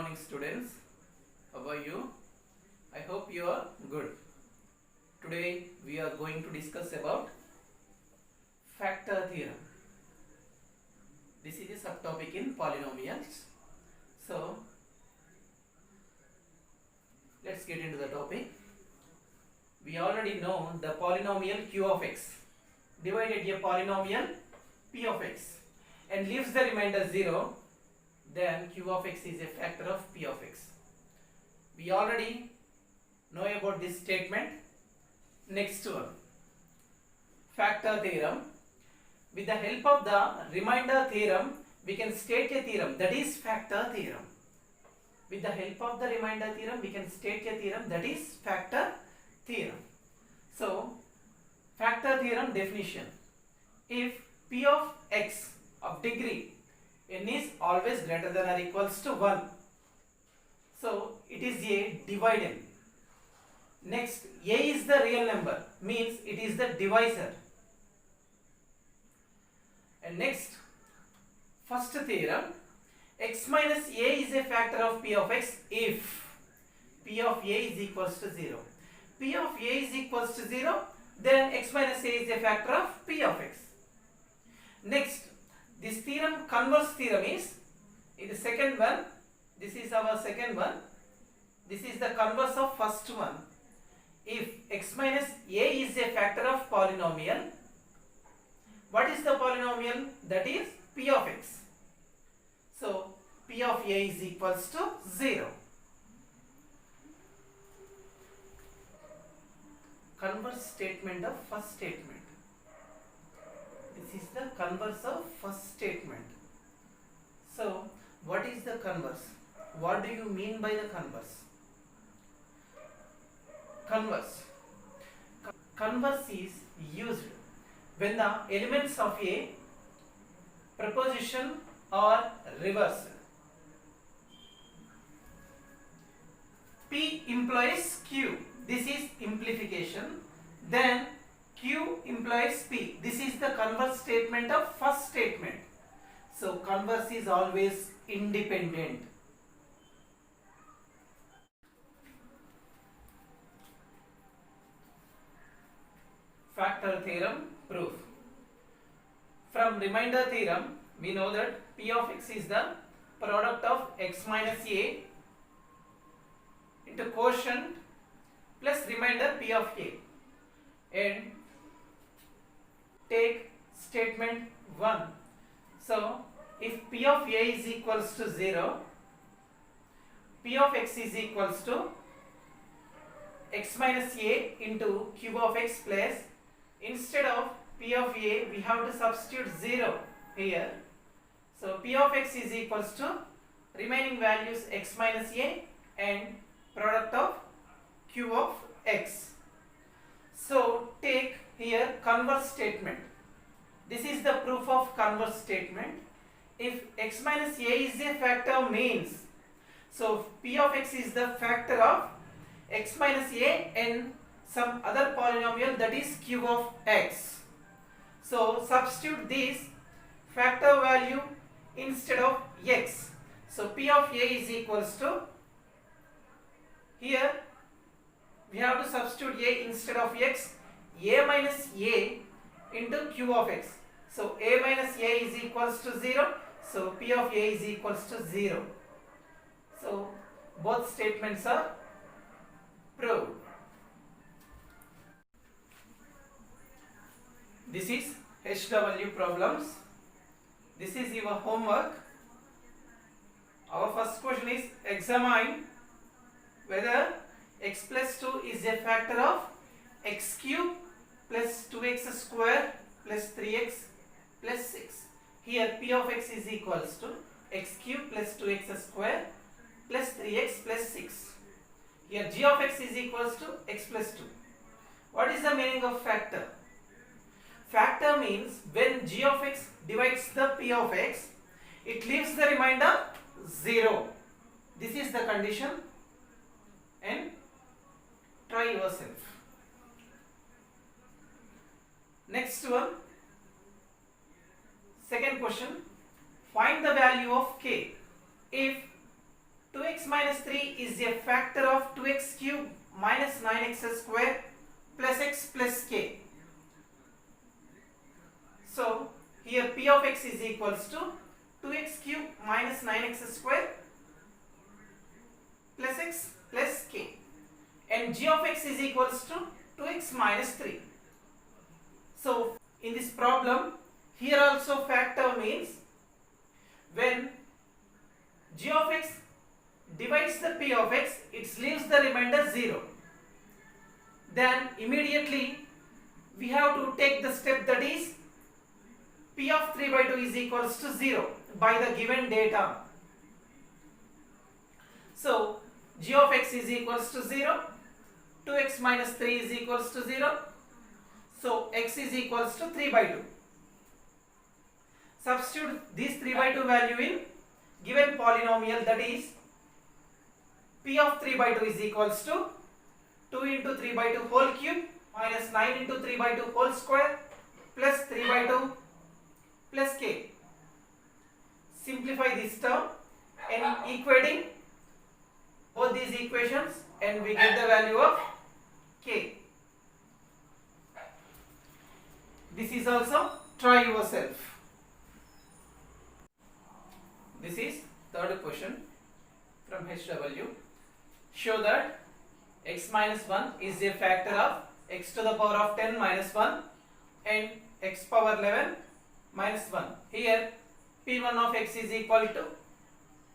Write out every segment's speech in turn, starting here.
morning students. How are you? I hope you are good. Today we are going to discuss about factor theorem. This is a subtopic in polynomials. So let's get into the topic. We already know the polynomial q of x divided a polynomial p of x and leaves the remainder 0, then q of x is a factor of p of x. We already know about this statement. Next one, factor theorem. With the help of the remainder theorem, we can state a theorem, that is factor theorem. With the help of the remainder theorem, we can state a theorem, that is factor theorem. So, factor theorem definition. If p of x of degree n is always greater than or equals to 1, so it is a dividend. Next, a is the real number, means it is the divisor. And next, first theorem, x minus a is a factor of p of x if p of a is equals to 0. P of a is equals to 0, then x minus a is a factor of p of x. Next, this theorem, converse theorem is the second one. This is our second one. This is the converse of first one. If x minus a is a factor of polynomial, what is the polynomial? That is p of x. So p of a is equals to 0. Converse statement of first statement. This is the converse of first statement. So what is the converse? What do you mean by the converse? Converse is used when the elements of a proposition are reversed. P implies Q. This is implication. Then Q implies P. This is the converse statement of first statement. So converse is always independent. Factor theorem proof. From remainder theorem, we know that p of x is the product of x minus a into quotient plus remainder p of a. And take statement 1. So if p of a is equals to 0, p of x is equals to x minus a into q of x plus, instead of p of a we have to substitute 0 here. So p of x is equals to remaining values x minus a and product of q of x. So take here converse statement. This is the proof of converse statement. If x minus a is a factor means, so p of x is the factor of x minus a and some other polynomial, that is q of x. So substitute this factor value instead of x. So p of a is equals to, here we have to substitute a instead of x, a minus a into q of x. So a minus a is equals to 0. So p of a is equals to 0. So both statements are proved. This is HW problems. This is your homework. Our first question is, examine whether x plus 2 is a factor of x cube plus 2x square plus 3x plus 6. Here p of x is equals to x cube plus 2x square plus 3x plus 6. Here g of x is equals to x plus 2. What is the meaning of factor? Factor means when g of x divides the p of x, it leaves the remainder 0. This is the condition, and try yourself. Next one, second question, find the value of k if 2x minus 3 is a factor of 2x cube minus 9x square plus x plus k. So here p of x is equals to 2x cube minus 9x square plus x plus k, and g of x is equals to 2x minus 3. So in this problem, here also factor means when g of x divides the p of x, it leaves the remainder 0. Then immediately we have to take the step, that is p of 3 by 2 is equals to 0 by the given data. So g of x is equals to 0, 2x minus 3 is equals to 0, so x is equals to 3 by 2. Substitute this 3 by 2 value in given polynomial, that is p of 3 by 2 is equals to 2 into 3 by 2 whole cube minus 9 into 3 by 2 whole square plus 3 by 2 plus k. Simplify this term and equating both these equations, and we get the value of k. This is also try yourself. This is third question from HW. Show that x minus 1 is a factor of x to the power of 10 minus 1 and x power 11 minus 1. Here p1 of x is equal to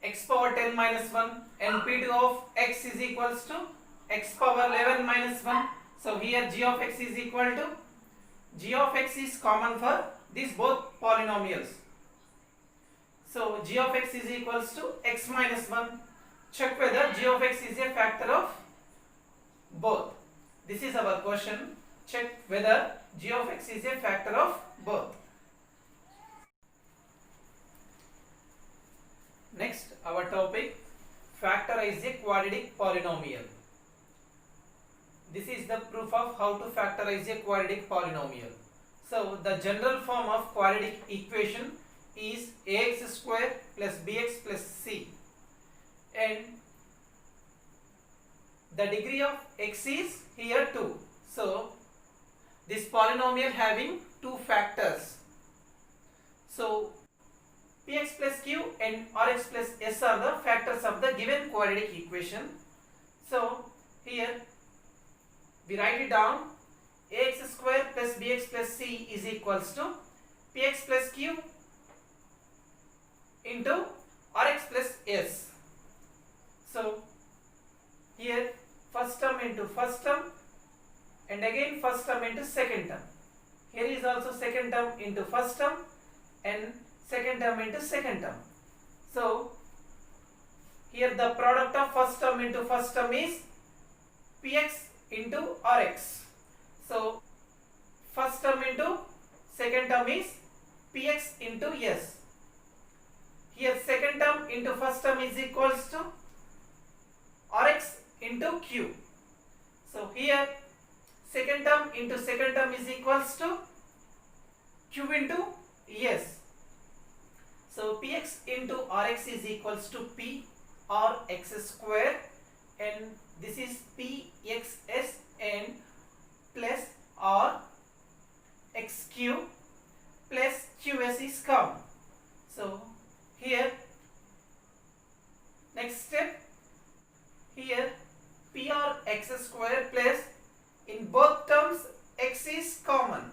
x power 10 minus 1 and p2 of x is equals to x power 11 minus 1. So here g of x is equal to, g of x is common for these both polynomials. So g of x is equals to x minus 1. Check whether g of x is a factor of both. This is our question. Check whether g of x is a factor of both. Next, our topic, factorize a quadratic polynomial. This is the proof of how to factorize a quadratic polynomial. So the general form of quadratic equation is ax square plus bx plus c, and the degree of x is here 2. So this polynomial having two factors. So px plus q and rx plus s are the factors of the given quadratic equation. So here we write it down, ax square plus bx plus c is equals to px plus q into rx plus s. So here first term into first term and again first term into second term. Here is also second term into first term and second term into second term. So here the product of first term into first term is px into rx. So first term into second term is px into s. Here second term into first term is equals to rx into q. So here second term into second term is equals to q into s. So px into rx is equals to p r x square, and this is pxs and plus r x cube plus qs is common. So here next step, here p r x square plus, in both terms x is common.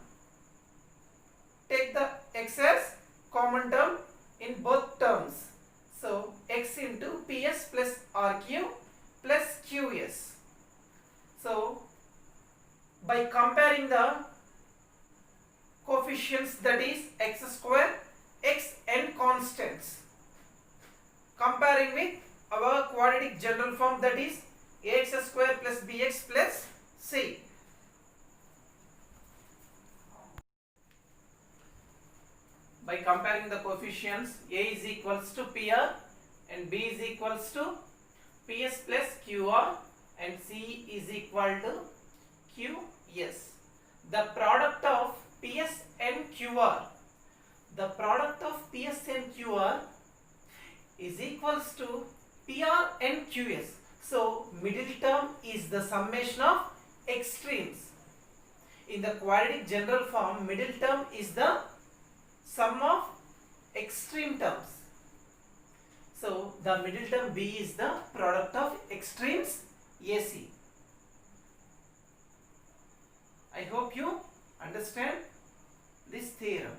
Take the x as common term in both terms. So x into ps plus rq plus qs. So by comparing the coefficients, that is x square, x and constants, comparing with our quadratic general form, that is ax square plus bx plus c. By comparing the coefficients, a is equals to pr and b is equals to ps plus qr and c is equal to qs. The product of ps and qr, the product of ps and qr is equals to PR and QS. So middle term is the summation of extremes. In the quadratic general form, middle term is the sum of extreme terms. So the middle term B is the product of extremes AC. I hope you understand this theorem.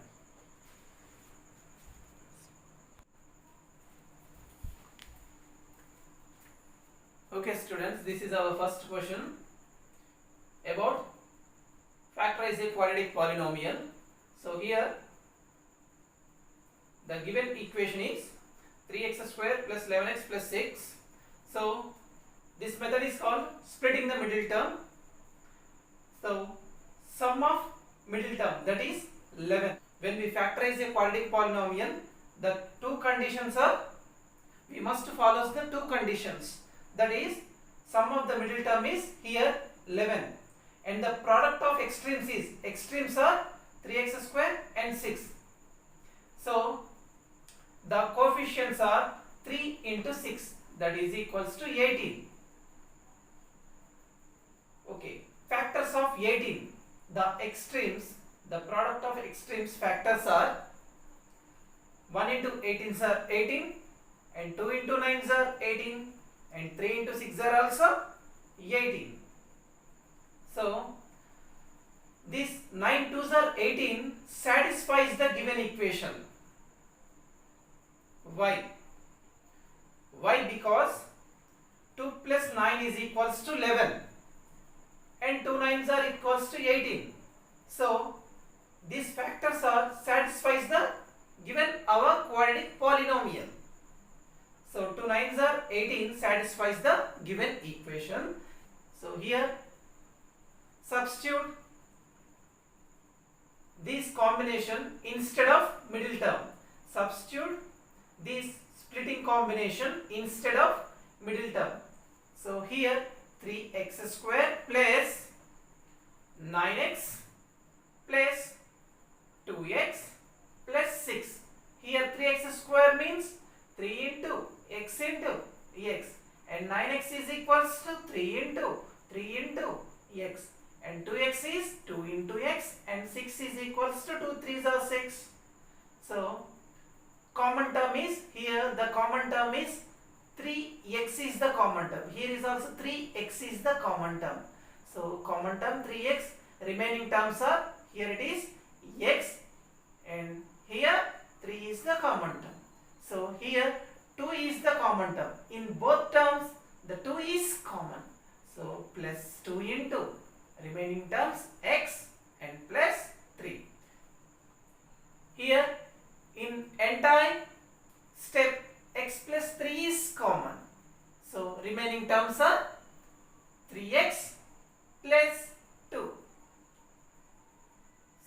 Okay students, this is our first question about factorize a quadratic polynomial. So here the given equation is 3x square plus 11x plus 6. So this method is called splitting the middle term. So sum of middle term, that is 11. When we factorize a quadratic polynomial, the two conditions are, we must follow the two conditions. That is, sum of the middle term is here 11 and the product of extremes are 3x square and 6. So the coefficients are 3 into 6, that is equals to 18. Okay, factors of 18, the extremes, the product of extremes factors are 1 into 18s are 18 and 2 into 9s are 18 and 3 into 6 are also 18. So this 9 2s are 18 satisfies the given equation. Why? Why? Because 2 plus 9 is equals to 11 and 2 9s are equals to 18. So these factors are satisfies the given our quadratic polynomial. So 2 9s are 18 satisfies the given equation. So here substitute this combination instead of middle term. Substitute this splitting combination instead of middle term. So here 3x square plus 9x plus 2x plus 6. Here 3x square means 3 into x into x and 9x is equals to 3 into x and 2x is 2 into x and 6 is equals to 2 3s are 6. So common term is here, the common term is 3x is the common term. Here is also 3x is the common term. So common term 3x, remaining terms are, here it is x and here 3 is the common term. So here 2 is the common term. In both terms the 2 is common. So plus 2 into remaining terms x and plus 3. Here in entire step x plus 3 is common. So remaining terms are 3x plus 2.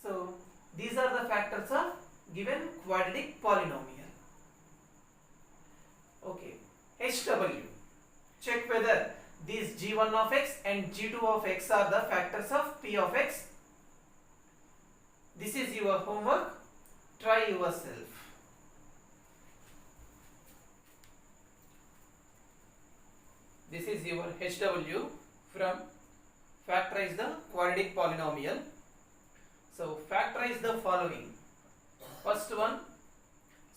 So these are the factors of given quadratic polynomial. Okay, HW. Check whether these g1 of x and g2 of x are the factors of p of x. This is your homework. Try yourself. This is your HW from factorize the quadratic polynomial. So factorize the following. First one,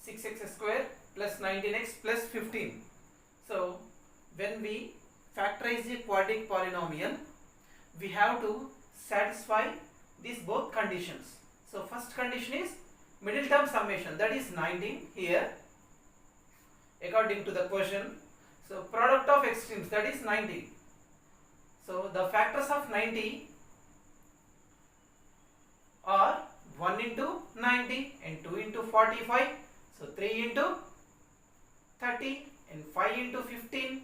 6x square plus 19x plus 15. So when we factorize a quadratic polynomial, we have to satisfy these both conditions. So first condition is middle term summation, that is 19 here according to the question. So product of extremes, that is 90. So the factors of 90 are 1 into 90 and 2 into 45. So 3 into 30 and 5 into 15,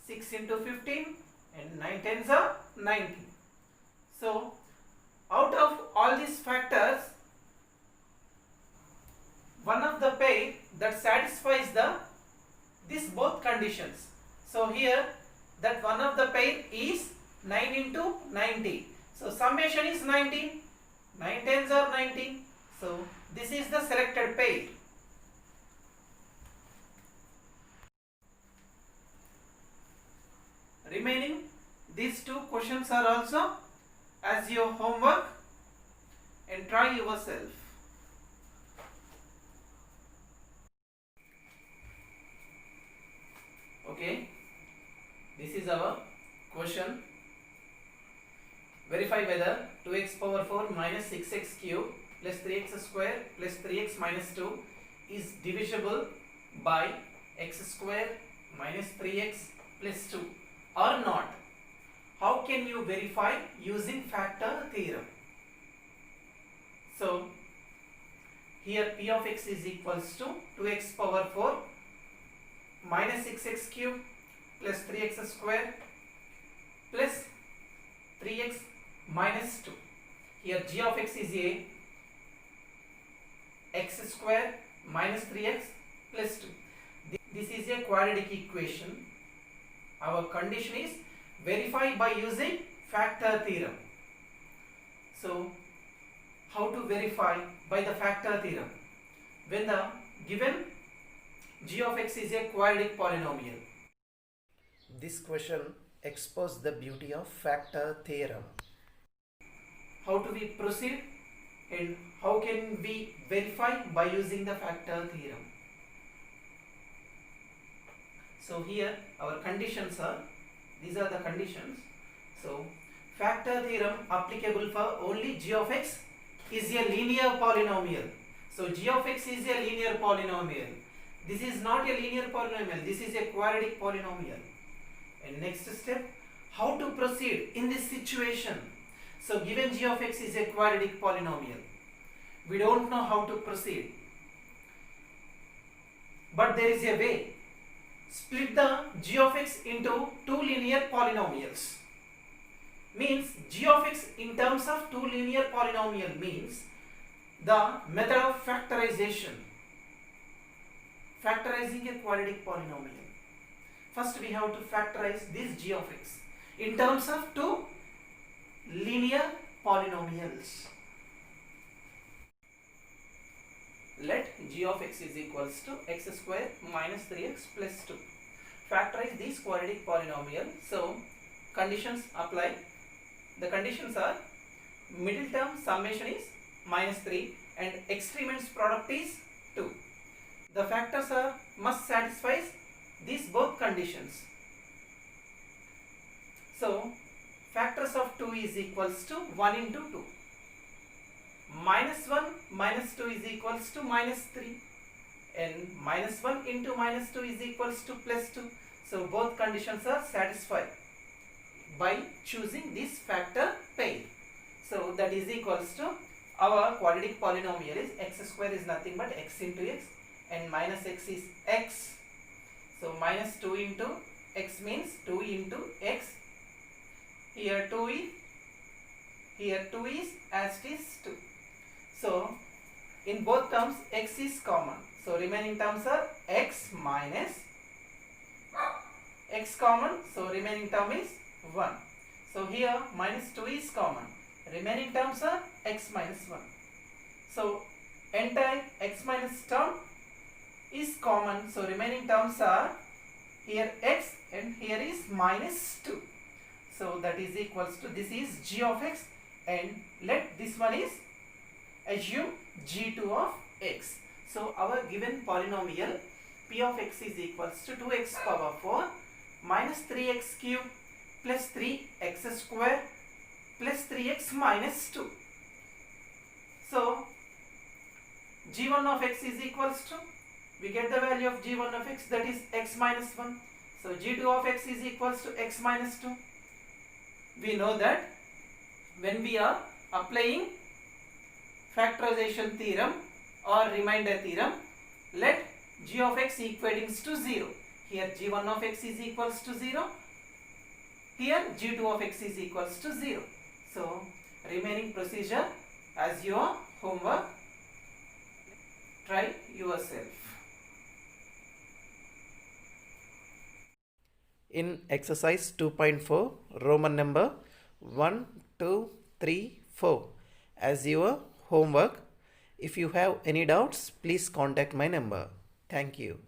6 into 15 and 9 tens are 90. So out of all these factors, one of the pair that satisfies these both conditions. So here that one of the pair is 9 into 90. So summation is 19. 9 tens are 19. So this is the selected pair. questions are also as your homework and try yourself. Okay, this is our question. Verify whether 2x power 4 minus 6x cube plus 3x square plus 3x minus 2 is divisible by x square minus 3x plus 2 or not. How can you verify using factor theorem? So here p of x is equals to 2x power 4 minus 6x cube plus 3x square plus 3x minus 2. Here g of x is a x square minus 3x plus 2. This is a quadratic equation. Our condition is verify by using factor theorem. So how to verify by the factor theorem? When the given g of x is a quadratic polynomial. This question exposes the beauty of factor theorem. How do we proceed and how can we verify by using the factor theorem? So here our conditions are, these are the conditions. So factor theorem applicable for only g of x is a linear polynomial. So g of x is a linear polynomial. This is not a linear polynomial, this is a quadratic polynomial. And next step, how to proceed in this situation? So given g of x is a quadratic polynomial, we don't know how to proceed, but there is a way. Split the g of x into two linear polynomials. Means g of x in terms of two linear polynomial means the method of factorization. Factorizing a quadratic polynomial. First we have to factorize this g of x in terms of two linear polynomials. Let g of x is equals to x square minus 3x plus 2. Factorize this quadratic polynomial. So conditions apply. The conditions are middle term summation is minus 3 and extremes product is 2. The factors are must satisfy these both conditions. So factors of 2 is equals to 1 into 2. Minus 1 minus 2 is equals to minus 3 and minus 1 into minus 2 is equals to plus 2. So both conditions are satisfied by choosing this factor pair. So that is equals to our quadratic polynomial is x square is nothing but x into x and minus x is x. So minus 2 into x means 2 into x. Here 2 is as it is 2. So in both terms x is common. So remaining terms are x minus x common. So remaining term is 1. So here minus 2 is common. Remaining terms are x minus 1. So entire x minus term is common. So remaining terms are here x and here is minus 2. So that is equals to, this is g of x and let this one is assume g2 of x. So our given polynomial p of x is equals to 2x power 4 minus 3x cube plus 3x square plus 3x minus 2. So g1 of x is equals to, we get the value of g1 of x, that is x minus 1. So g2 of x is equals to x minus 2. We know that when we are applying factorization theorem or remainder theorem, let g of x equating to 0. Here g1 of x is equals to 0. Here g2 of x is equals to 0. So remaining procedure as your homework. Try yourself. In exercise 2.4, Roman number 1, 2, 3, 4 as your homework. If you have any doubts, please contact my number. Thank you.